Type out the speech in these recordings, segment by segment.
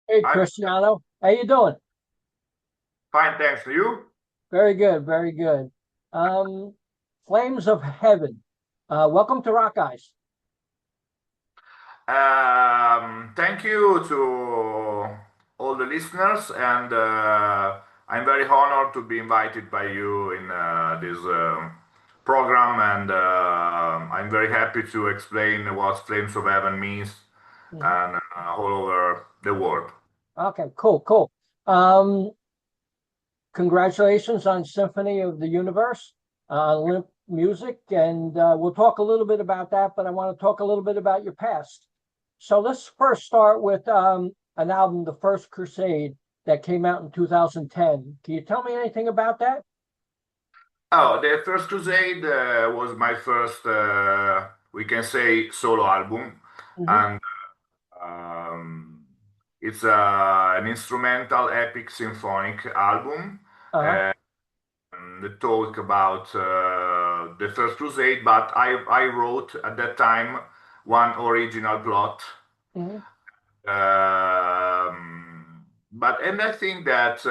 Hey, I'm Cristiano, how you doing? fine, thanks to you. Very good, very good. Um, Flames of Heaven. Welcome to RockEyez. Thank you to all the listeners, and I'm very honored to be invited by you in this program, and I'm very happy to explain what Flames of Heaven means Mhm. and all over the world. Okay, cool, cool. Um, Congratulations on Symphony of the Universe, Limp Music, and we'll talk a little bit about that, but I want to talk a little bit about your past. So let's first start with an album, The First Crusade, that came out in 2010. Can you tell me anything about that? Oh, the First Crusade was my first, we can say, solo album, Hmm. and Um, it's an instrumental epic symphonic album Uh-huh. uh, that talk about the First Crusade, but I wrote at that time one original plot. Hmm. And I think that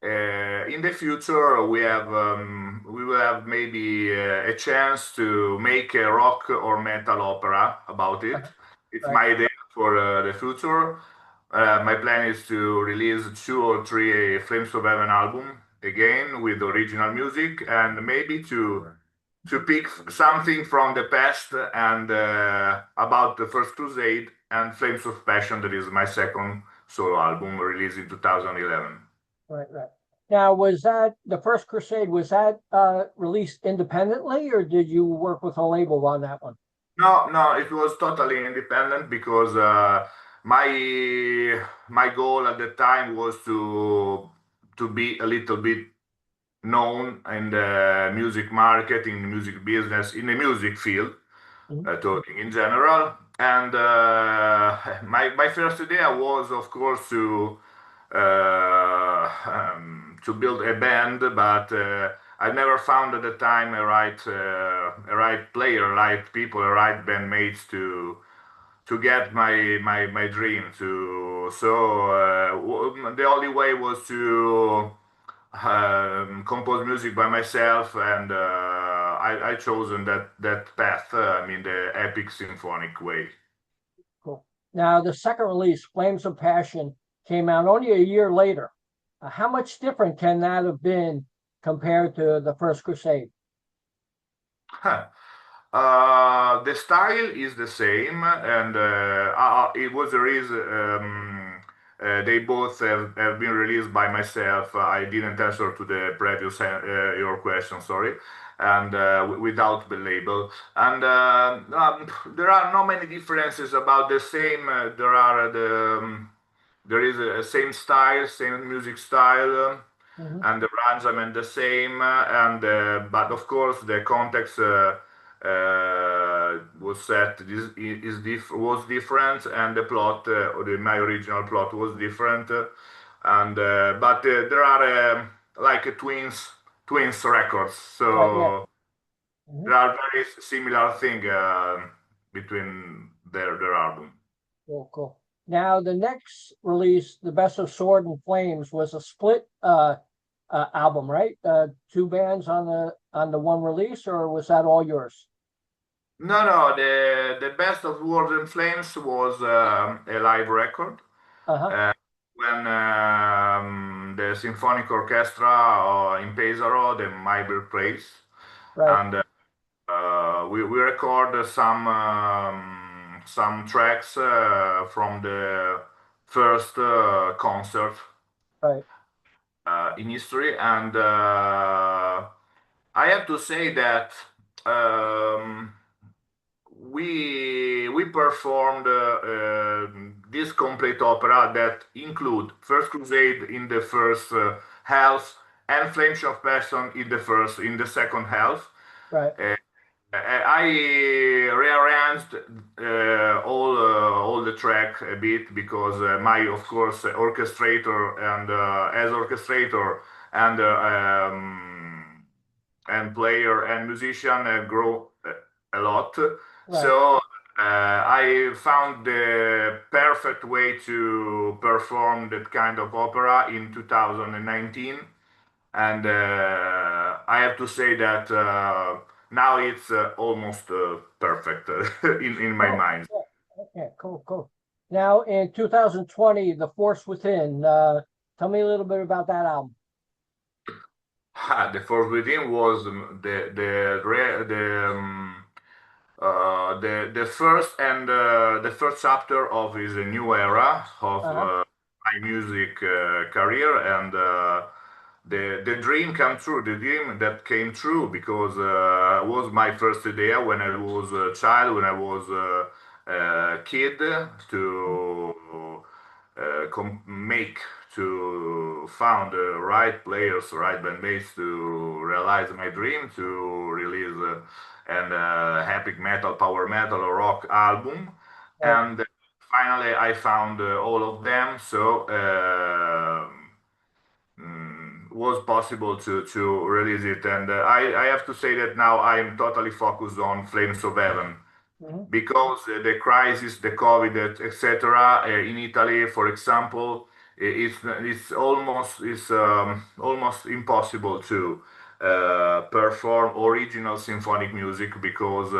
in the future we will have maybe a chance to make a rock or metal opera about it. Uh-huh. It's Right. my idea for the future. My plan is to release two or three Flames of Heaven album again with original music and maybe to pick something from the past and about the First Crusade and Flames of Passion, that is my second solo album released in 2011. Right, right. Now, was that the First Crusade? Was that released independently, or did you work with a label on that one? No, no, it was totally independent because my goal at the time was to be a little bit known in the music market, in the music business, in the music field. Mhm. Talking in general. And my first idea was, of course, to build a band, but I never found at the time a right player, right people, a right bandmates to get my dream. The only way was to compose music by myself, and I chosen that path. I mean, the epic symphonic way. Cool. Now, the second release, Flames of Passion, came out only a year later. How much different can that have been compared to the First Crusade? Huh. The style is the same, and it was a reason. They both have been released by myself. I didn't answer to the previous your question, sorry, and without the label. And there are not many differences about the same. There is a same style, same music style. Hmm. And the arrangement the same, and but of course the context was set was different, and the plot, or my original plot was different, and but there are like twins records, Right, yeah. so Hmm. there are very similar thing between their album. Cool, cool. Now, the next release, The Best of Sword and Flames, was a split album, right? Two bands on the one release, or was that all yours? No, no, the best of Words and Flames was a live record. Uh-huh. uh, when the symphonic orchestra in Pesaro, the my birthplace, Right, and we record some tracks from the first concert right. in history, and I have to say that um, we performed this complete opera that include First Crusade in the first half and Flames of Passion in the second half. Right. Uh, I rearranged all the track a bit because my, of course, orchestrator and as orchestrator and and player and musician grow a lot. Right. So. I found the perfect way to perform that kind of opera in 2019, and I have to say that now it's almost perfect in my Oh, mind. yeah. Okay, cool, cool. Now in 2020, The Force Within. Tell me a little bit about that album. The Force Within was the first and the first chapter of his new era of Uh-huh. my music career, and the dream come true, the dream that came true because was my first idea when I was a child, when I was a kid, to make, to found the right players, right bandmates to realize my dream to release an epic metal, power metal, or rock album. Right. And finally, I found all of them. So was possible to release it. And I have to say that now I'm totally focused on Flames of Heaven Mhm. because the crisis, the COVID, etc. In Italy, for example, it's almost impossible to perform original symphonic music because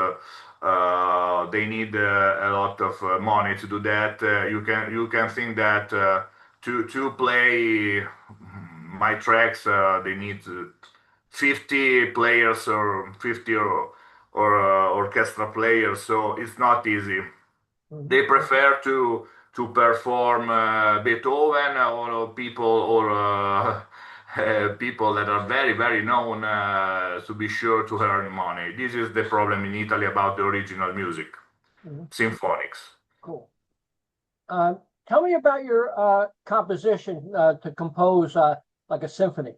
they need a lot of money to do that. You can think that to play my tracks they need 50 players or 50 or orchestra players, so it's not easy. Mhm. They prefer to perform Beethoven or people or people that are very very known to be sure to earn money. This is the problem in Italy about the original music, Mhm. symphonics. Cool. Tell me about your composition to compose like a symphony.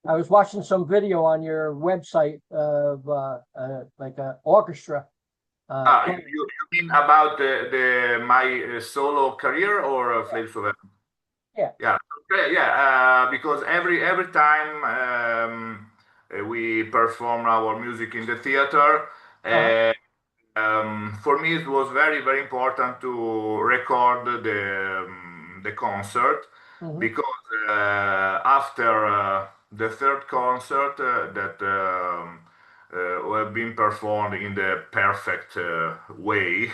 I was watching some video on your website of like an orchestra playing. You mean about the my solo career or Flames of Heaven? Yeah. Yeah, okay, yeah, because every time we perform our music in the theater, Uh-huh. uh, for me it was very very important to record the concert Hmm. because after the third concert that have been performed in the perfect way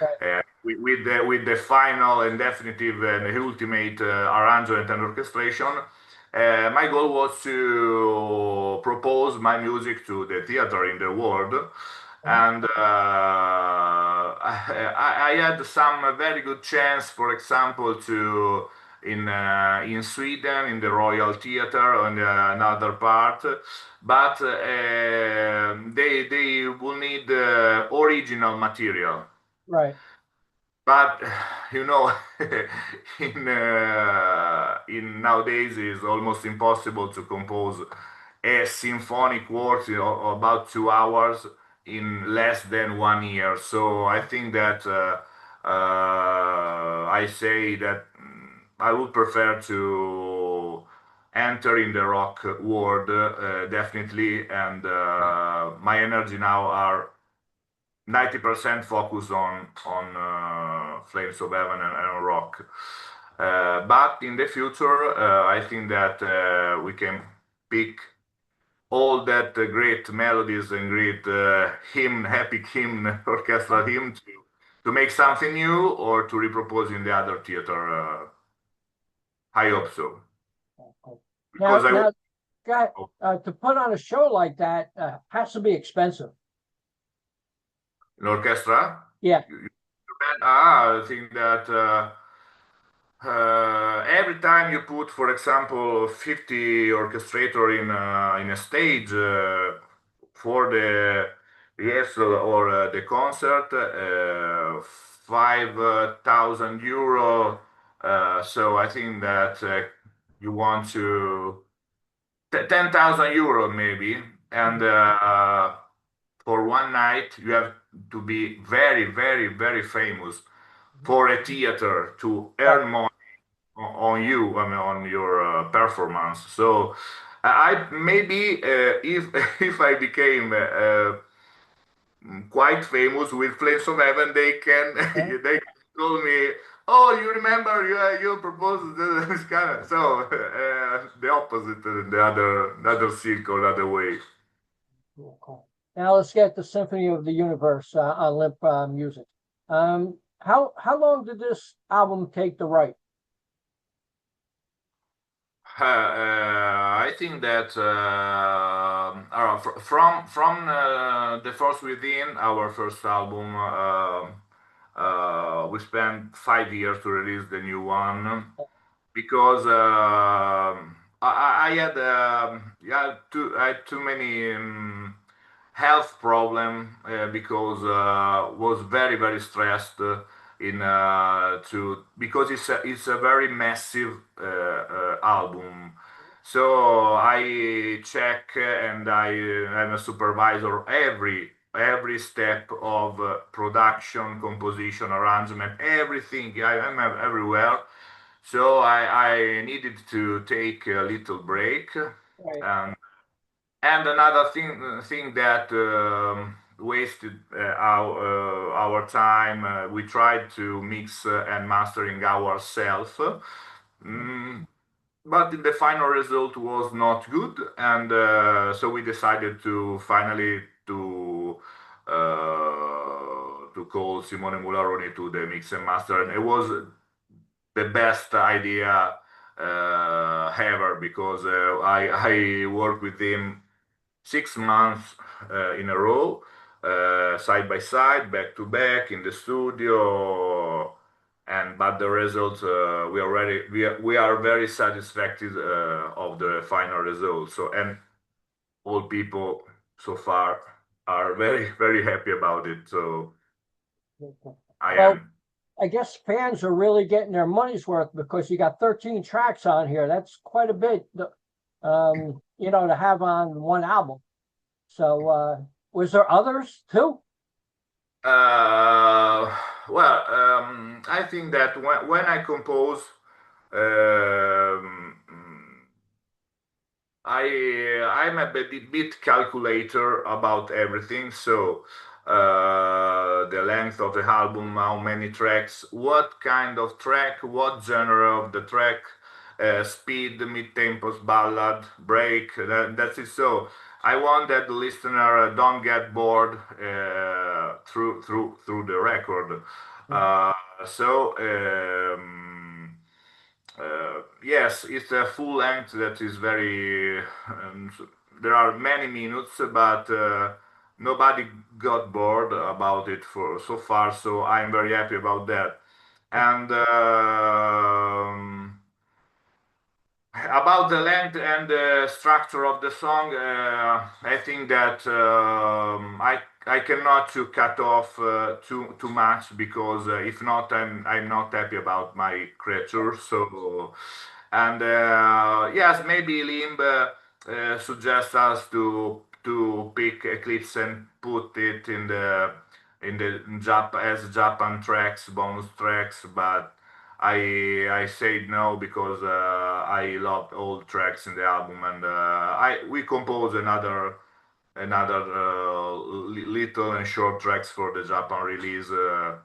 Right. with the final and definitive and ultimate arrangement and orchestration. My goal was to propose my music to the theater in the world, Mhm. and I had some very good chance, for example, to in Sweden in the Royal Theatre on another part, but they will need original material. Right. But you know, in nowadays it's almost impossible to compose a symphonic work about 2 hours in less than 1 year. So I think that I say that I would prefer to enter in the rock world definitely, and my energy now are 90% focus on Flames of Heaven and rock. But in the future, I think that we can pick all that great melodies and great epic hymn, orchestral hymn to make something new or to repropose in the other theater. I hope so. Cool. Because I Now, guy, to put on a show like that has to be expensive. an orchestra. Yeah. I think that every time you put, for example, 50 orchestrator in a stage for the rehearsal or the concert, 5,000 euro. So I think that you want to 10,000 euro maybe, and Mhm. for one night you have to be very, very, very famous for a theater to Right. earn money on you, I mean, on your performance. So I maybe if if I became quite famous with Flames of Heaven. They can Yeah. they told me, "Oh, you remember you proposed this kind of." So the opposite, the other circle, the other way. Cool, cool. Now let's get the Symphony of the Universe on Limp Music. How long did this album take to write? I think that from the Force Within, our first album, we spent 5 years to release the new one because I had I had too many health problem because was very stressed in to because it's a very massive album. So I check and I'm a supervisor every step of production, composition, arrangement, everything. I'm everywhere. So I needed to take a little break, Right. and another thing that wasted our time. We tried to mix and mastering ourselves, mm, but the final result was not good, and so we decided to finally to call Simone Mularoni to the mix and master, and it was the best idea ever because I worked with him 6 months in a row, side by side, back to back in the studio, and but the results we are very satisfied of the final results. So and all people so far are very happy about it. So I Well, am. I guess fans are really getting their money's worth because you got 13 tracks on here. That's quite a bit, to have on one album. So, was there others too? Uh, well, I think that when I compose, um, I'm a bit calculator about everything. So the length of the album, how many tracks, what kind of track, what genre of the track, speed, mid tempos, ballad, break. That's it. So I want that the listener don't get bored through the record. Uh, so. Yes, it's a full length that is very. There are many minutes, but nobody got bored about it for so far. So I'm very happy about that. And about the length and the structure of the song, I think that I cannot to cut off too much because if not, I'm not happy about my creature. So and yes, maybe Limb suggests us to pick Eclipse and put it in the as Japan tracks, bonus tracks, but I said no because I loved all tracks in the album, and I we composed another little and short tracks for the Japan release, so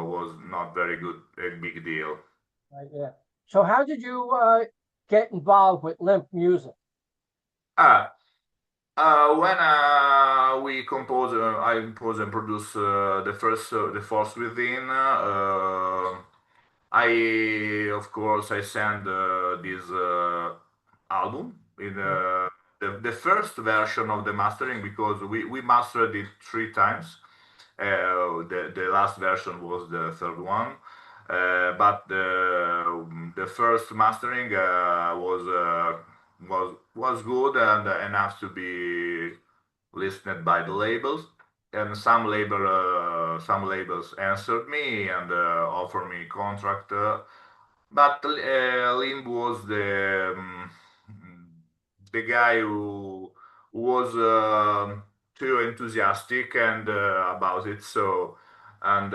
it was not very good a big deal. Right, yeah. So, how did you get involved with Limp Music? Ah, when we compose, I compose and produce the Force Within. Of course, I send this album in Yeah, the first version of the mastering because we mastered it 3 times. The last version was the third one, but the first mastering was good and enough to be listened by the labels. And some labels answered me and offered me contract. But Limb was the guy who was too enthusiastic and about it. So and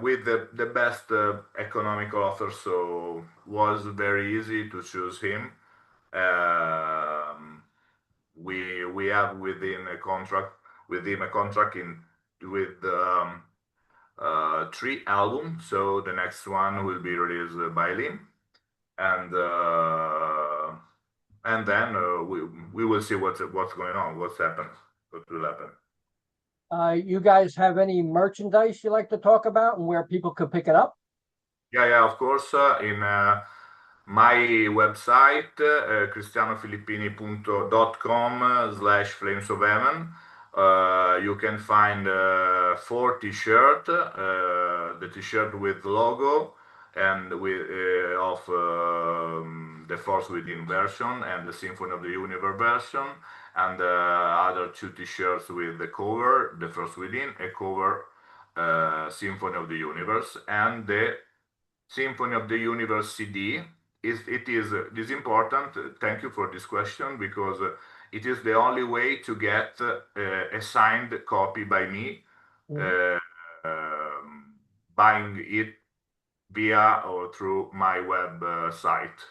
with the best economical offer, so was very easy to choose him. Um, we have within a contract with him a contract in with 3 albums. So the next one will be released by Lim, and then we will see what's going on, what will happen. You guys have any merchandise you like to talk about and where people could pick it up? Yeah, of course. In my website, cristianofilippini.com/flames of heaven, you can find 4 t-shirt, the t-shirt with logo and with of the Force Within version and the Symphony of the Universe version, and other 2 t-shirts with the cover, the Force Within, a cover Symphony of the Universe, and the Symphony of the Universe CD. It is important. Thank you for this question, because it is the only way to get a signed copy by me, Mhm. buying it via or through my website.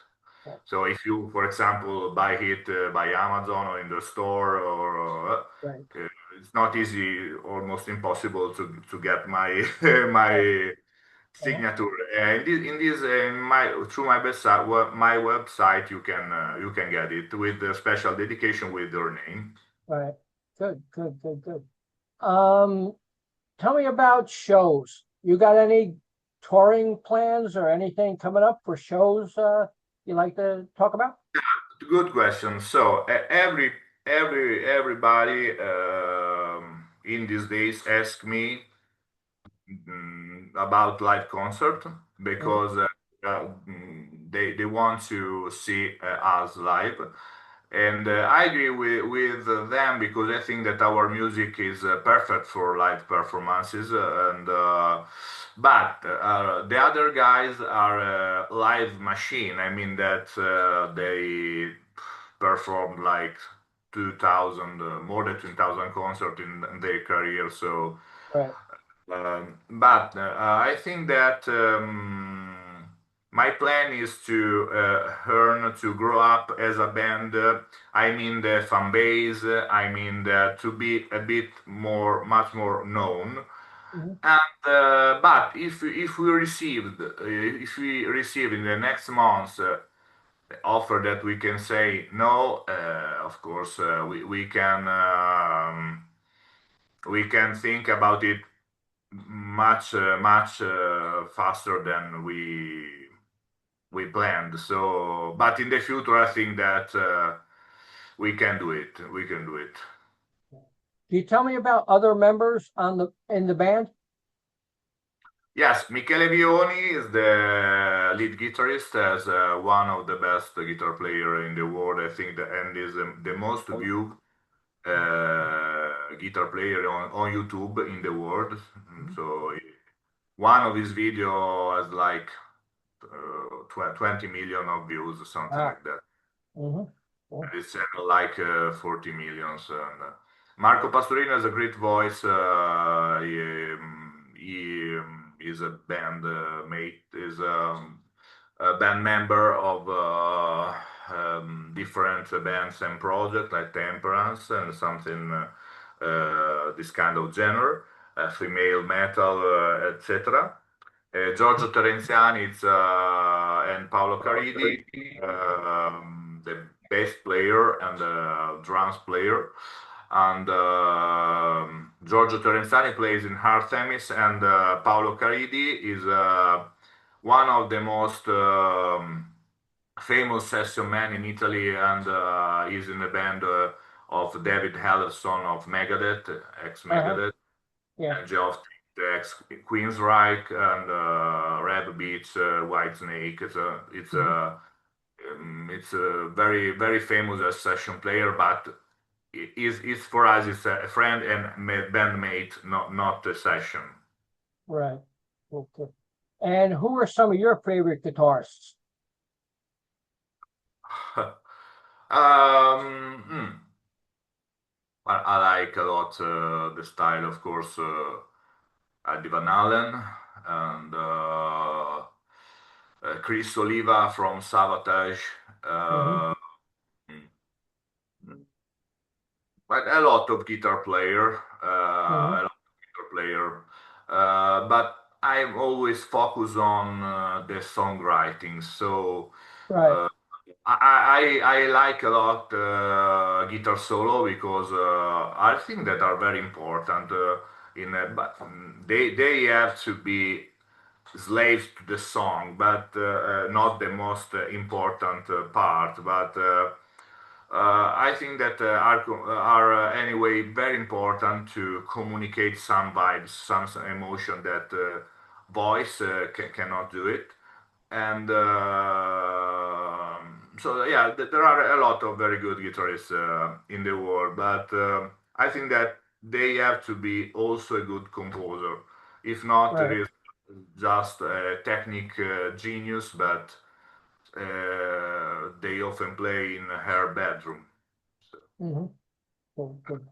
So if you, for example, buy it by Amazon or in the store, or Right. it's not easy, almost impossible to get my Right. my Uh-huh. signature. In this through my website, my website, you can get it with a special dedication with your name. Right. Good, good, good, good. Um, Tell me about shows. You got any touring plans or anything coming up for shows you like to talk about? Good question. So everybody in these days ask me about live concert, Mhm. because they want to see us live. And I agree with them, because I think that our music is perfect for live performances. But the other guys are live machine. I mean that they performed like 2,000, more than 2,000 concerts in their career. So Right. but I think that my plan is to learn to grow up as a band. I mean the fan base. I mean that to be a bit more, much more known. Mhm. And but if we receive in the next months offer that we can say no, of course we can think about it much faster than we planned. So, but in the future, I think that we can do it. We can do it. Can you tell me about other members on in the band? Yes, Michele Vioni is the lead guitarist, as one of the best guitar player in the world, I think, and is the most viewed guitar player on YouTube in the world. Mhm. So one of his video has like 20 million of views, something Wow. like that. Hmm. Cool. It's like 40 millions. And, Marco Pastorino has a great voice. He is a band mate, is a band member of different bands and projects like Temperance and something, this kind of genre, female metal, etc. Giorgio Terenziani and Paolo Caridi, the bass player and the drums player. And Giorgio Terenziani plays in Artemis, and Paolo Caridi is one of the most famous session men in Italy, and is in the band of David Ellefson of Megadeth, Uh-huh. ex-Megadeth, Yeah. and Geoff ex Queensryche, and Reb Beach, Whitesnake. Mhm. It's a very famous session player, but is for us it's a friend and bandmate, not a session. Right. Okay. And who are some of your favorite guitarists? I like a lot the style, of course, Eddie Van Halen, and Chris Oliva from Savatage. Hmm. Uh, but a lot of guitar player, Hmm. player, but I'm always focused on the songwriting. So Right, uh, I like a lot guitar solo because I think that are very important. But they have to be slaves to the song, but not the most important part. But I think that are anyway very important to communicate some vibes, some emotion that voice cannot do it. And so yeah, there are a lot of very good guitarists in the world, but I think that they have to be also a good composer. If not, there right. is just a technique genius, but they often play in her bedroom. So, Hmm. Cool, good.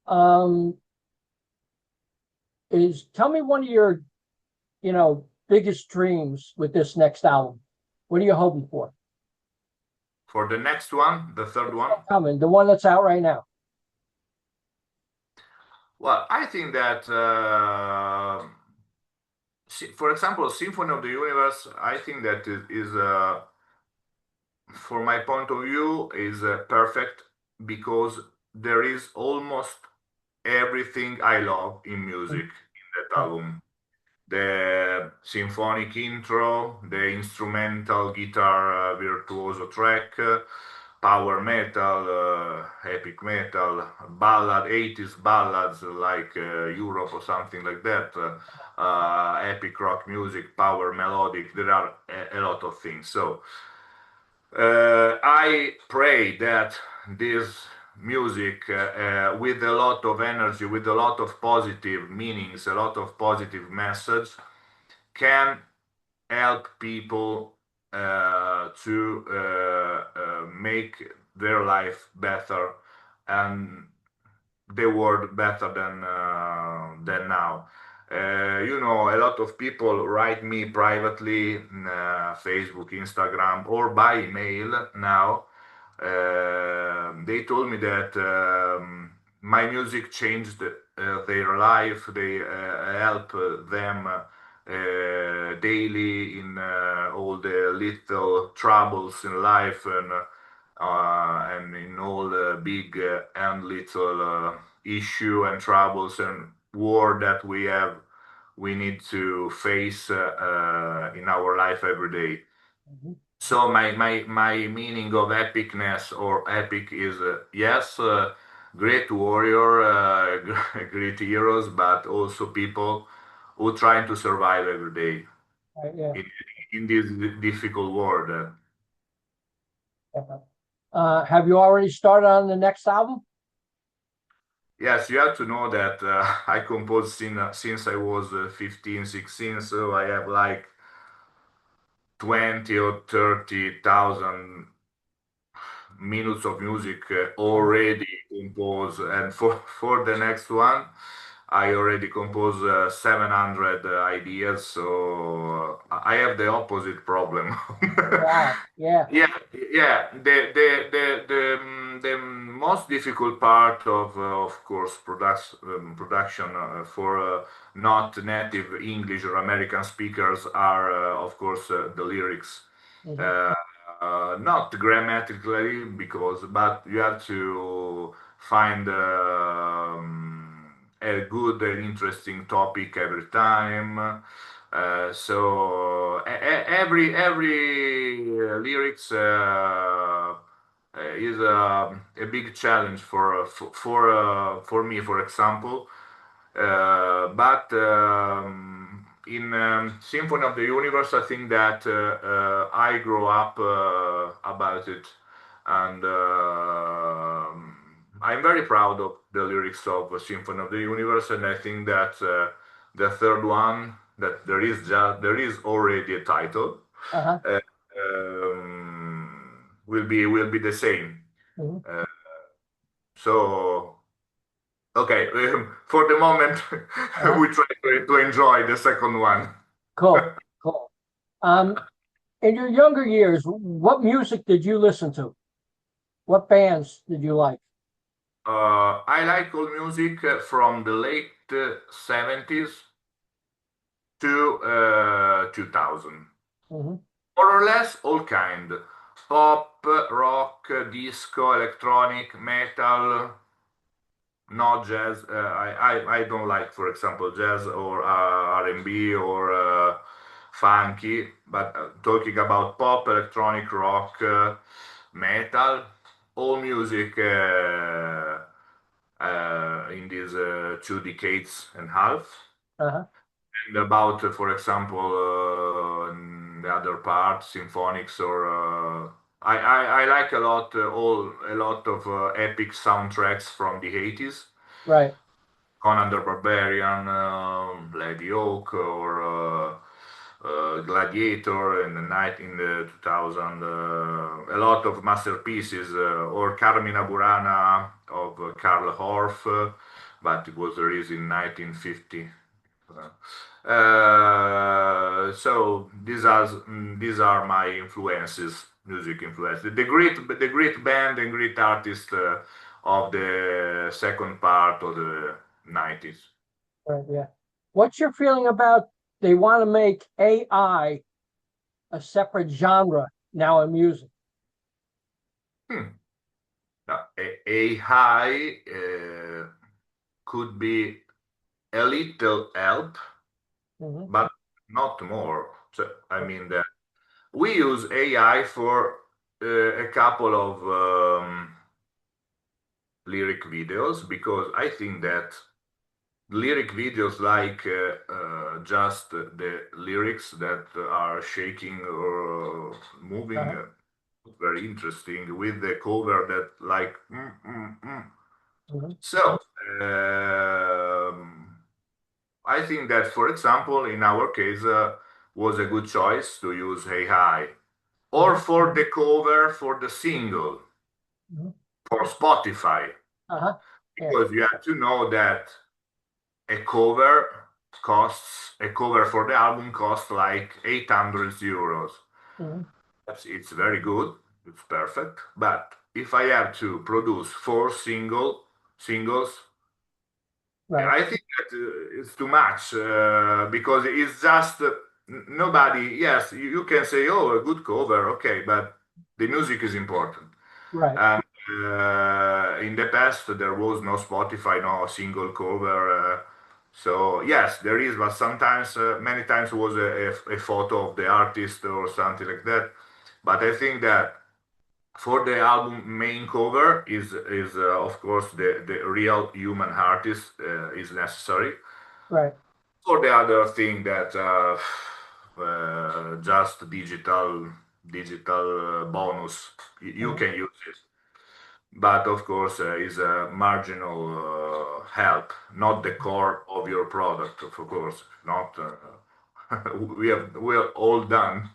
Um, tell me one of your, biggest dreams with this next album. What are you hoping for? for the next one, the third one, Coming, the one that's out right now. well, I think that, for example, Symphony of the Universe, I think that it is, for my point of view, is perfect because there is almost everything I love in music in that Right. album. The symphonic intro, the instrumental guitar virtuoso track, power metal, epic metal, ballad, 80s ballads like Europe or something like that, epic rock music, power melodic. There are a lot of things. So I pray that this music, with a lot of energy, with a lot of positive meanings, a lot of positive message, can help people to make their life better and the world better than now. A lot of people write me privately, Facebook, Instagram, or by email now. They told me that my music changed their life. They help them daily in all the little troubles in life and in all the big and little issue and troubles and war that we have. We need to face in our life every day. Mhm. So my meaning of epicness or epic is yes, great warrior, great heroes, but also people who trying to survive every day Right, yeah. in in this difficult world. Yeah. Have you already started on the next album? Yes, you have to know that I composed since I was 15, 16, so I have like 20 or 30,000 minutes of music Uh-huh. already composed, and for the next one I already composed 700 ideas, so I have the opposite problem. Wow. Yeah. Yeah, yeah. The most difficult part of course, production for not native English or American speakers are, of course, the lyrics. Hmm. Uh, Not grammatically, because, but you have to find a good and interesting topic every time. So every lyrics is a big challenge for me, for example. But in Symphony of the Universe, I think that I grow up about it, and I'm very proud of the lyrics of Symphony of the Universe, and I think that the third one, that there is already a title, Uh-huh. uh, will be the same. Hmm. Uh, so. Okay, for the moment, Uh-huh. we try to enjoy the second one. Cool. Cool. In your younger years, what music did you listen to? What bands did you like? I like all music from the late 70s to 2000. Mm-hmm. More or less all kind. Pop, rock, disco, electronic, metal, not jazz. I don't like, for example, jazz or R&B or funky, but talking about pop, electronic, rock, metal, all music in these 2 decades and a half. Uh-huh. And about, for example, the other part, symphonics or I like a lot of epic soundtracks from the 80s. Right. Conan the Barbarian, Lady Oak, or Gladiator in the 2000. A lot of masterpieces, or Carmina Burana of Karl Orff, but it was released in 1950. So these are my influences, music influences. The great band and great artist of the second part of the 90s. Right. Yeah. What's your feeling about they want to make AI a separate genre now in music? Hmm. Now, AI could be a little help, Mm-hmm. but not more. So I mean that we use AI for a couple of lyric videos because I think that lyric videos like just the lyrics that are shaking or moving, Uh-huh. very interesting with the cover that like Mm-hmm. so I think that, for example, in our case was a good choice to use AI or Mm-hmm. for the cover for the single Mm-hmm. for Spotify, Uh-huh. Yeah. because you have to know that a cover for the album costs like 800 euros. Mm-hmm. It's very good, it's perfect. But if I have to produce 4 singles, Right. I think that it's too much because it's just nobody. Yes, you can say, "Oh, a good cover, okay," but the music is important. Right. And in the past, there was no Spotify, no single cover. So yes, there is, but sometimes, many times, was a photo of the artist or something like that. But I think that for the album main cover is of course the real human artist is necessary. Right. For the other thing that just digital bonus, you Mm-hmm. can use it, but of course is a marginal help, not the core of your product, of course. Not we're all done.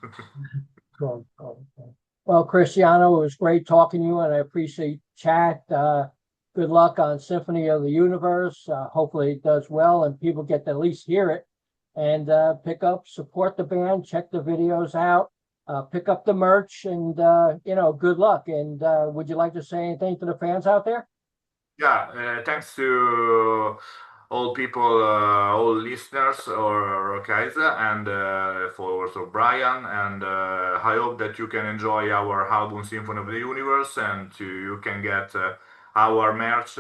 Cool. Cool. Cool. Well, Cristiano, it was great talking to you, and I appreciate chat. Good luck on Symphony of the Universe. Hopefully it does well and people get to at least hear it and pick up, support the band, check the videos out, pick up the merch, and good luck. And would you like to say anything to the fans out there? Yeah, thanks to all people, all listeners or Kaiser and followers of Brian. And I hope that you can enjoy our album Symphony of the Universe, and you can get our merch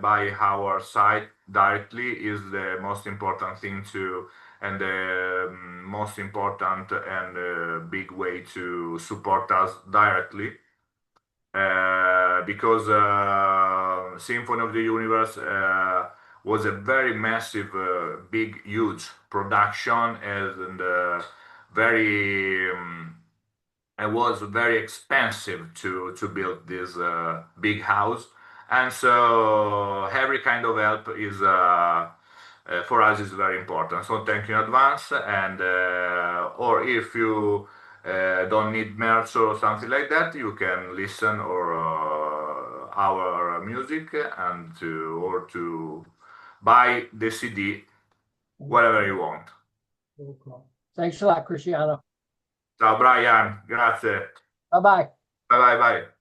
by our site directly is the most important thing to, and the most important and big way to support us directly, because Symphony of the Universe was a very massive, big, huge production, and very it was very expensive to build this big house, and so every kind of help is for us is very important. So thank you in advance, and or if you don't need merch or something like that, you can listen or our music and to buy the CD, whatever you want. Cool. Thanks a lot, Cristiano. Ciao Brian, grazie. Bye bye. Bye bye bye.